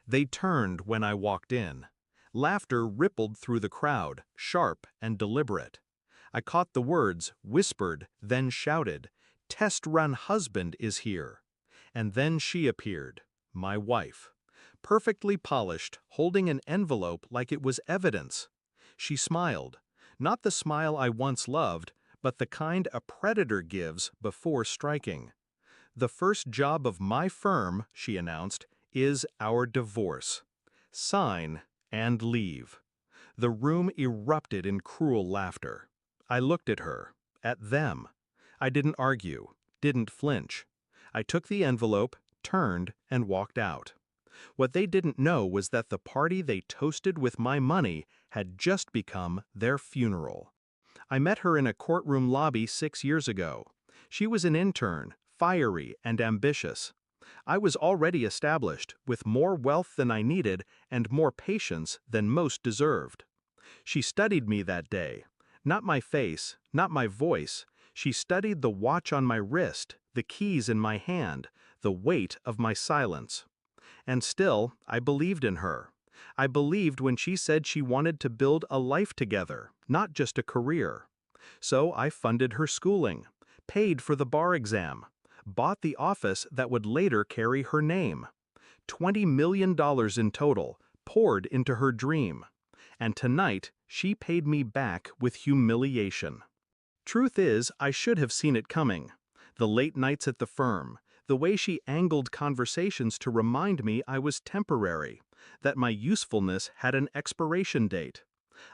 They turned when I walked in. Laughter rippled through the crowd, sharp and deliberate. I caught the words, whispered, then shouted, "Test run husband is here." And then she appeared, my wife. Perfectly polished, holding an envelope like it was evidence. She smiled. Not the smile I once loved, but the kind a predator gives before striking. "The first job of my firm," she announced, "is our divorce. Sign and leave." The room erupted in cruel laughter. I looked at her, at them. I didn't argue, didn't flinch. I took the envelope, turned, and walked out. What they didn't know was that the party they toasted with my money had just become their funeral. I met her in a courtroom lobby 6 years ago. She was an intern, fiery and ambitious. I was already established, with more wealth than I needed and more patience than most deserved. She studied me that day. Not my face, not my voice. She studied the watch on my wrist, the keys in my hand, the weight of my silence. And still, I believed in her. I believed when she said she wanted to build a life together, not just a career. So I funded her schooling, paid for the bar exam, bought the office that would later carry her name. $20 million in total, poured into her dream. And tonight, she paid me back with humiliation. Truth is, I should have seen it coming. The late nights at the firm, the way she angled conversations to remind me I was temporary, that my usefulness had an expiration date.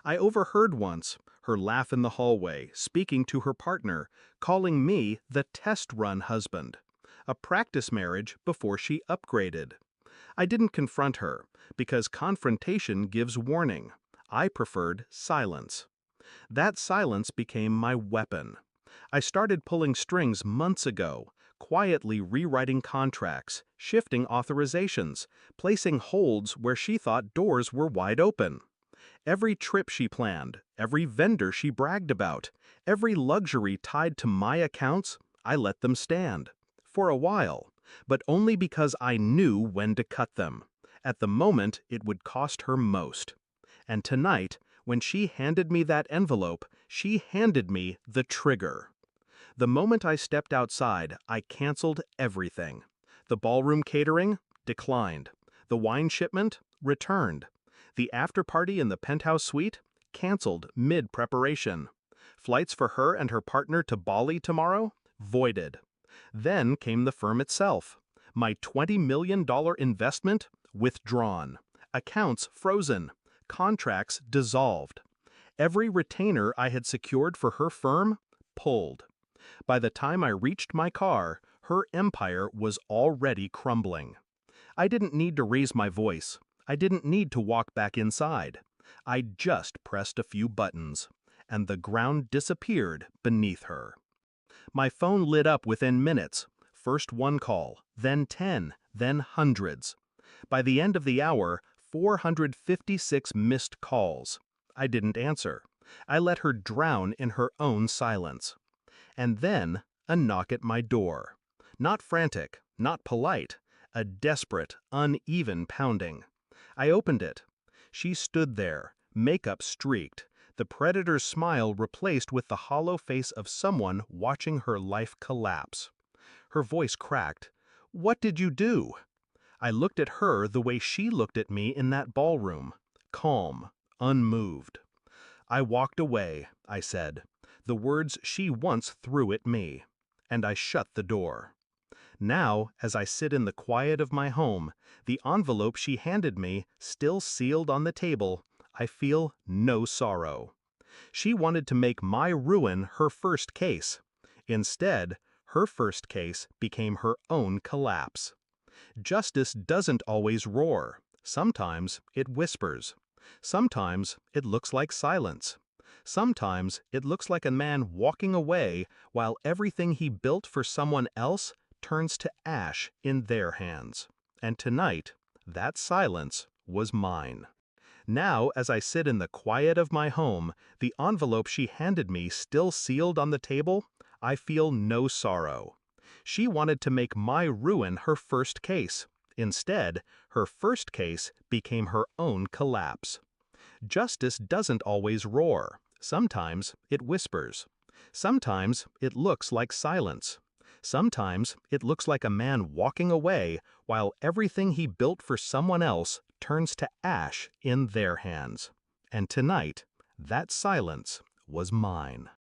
I overheard once her laugh in the hallway, speaking to her partner, calling me the test run husband, a practice marriage before she upgraded. I didn't confront her, because confrontation gives warning. I preferred silence. That silence became my weapon. I started pulling strings months ago, quietly rewriting contracts, shifting authorizations, placing holds where she thought doors were wide open. Every trip she planned, every vendor she bragged about, every luxury tied to my accounts, I let them stand. For a while, but only because I knew when to cut them. At the moment it would cost her most. And tonight, when she handed me that envelope, she handed me the trigger. The moment I stepped outside, I canceled everything. The ballroom catering? Declined. The wine shipment? Returned. The after-party in the penthouse suite? Canceled mid-preparation. Flights for her and her partner to Bali tomorrow? Voided. Then came the firm itself. My $20 million investment? Withdrawn. Accounts frozen. Contracts dissolved. Every retainer I had secured for her firm? Pulled. By the time I reached my car, her empire was already crumbling. I didn't need to raise my voice. I didn't need to walk back inside. I just pressed a few buttons, and the ground disappeared beneath her. My phone lit up within minutes. First one call, then 10, then hundreds. By the end of the hour, 456 missed calls. I didn't answer. I let her drown in her own silence. And then, a knock at my door. Not frantic, not polite, a desperate, uneven pounding. I opened it. She stood there, makeup streaked, the predator's smile replaced with the hollow face of someone watching her life collapse. Her voice cracked. "What did you do?" I looked at her the way she looked at me in that ballroom, calm, unmoved. "I walked away," I said, the words she once threw at me, and I shut the door. Now, as I sit in the quiet of my home, the envelope she handed me, still sealed on the table, I feel no sorrow. She wanted to make my ruin her first case. Instead, her first case became her own collapse. Justice doesn't always roar. Sometimes it whispers. Sometimes it looks like silence. Sometimes it looks like a man walking away while everything he built for someone else turns to ash in their hands. And tonight, that silence was mine. Now, as I sit in the quiet of my home, the envelope she handed me still sealed on the table, I feel no sorrow. She wanted to make my ruin her first case. Instead, her first case became her own collapse. Justice doesn't always roar. Sometimes it whispers. Sometimes it looks like silence. Sometimes it looks like a man walking away while everything he built for someone else turns to ash in their hands. And tonight, that silence was mine.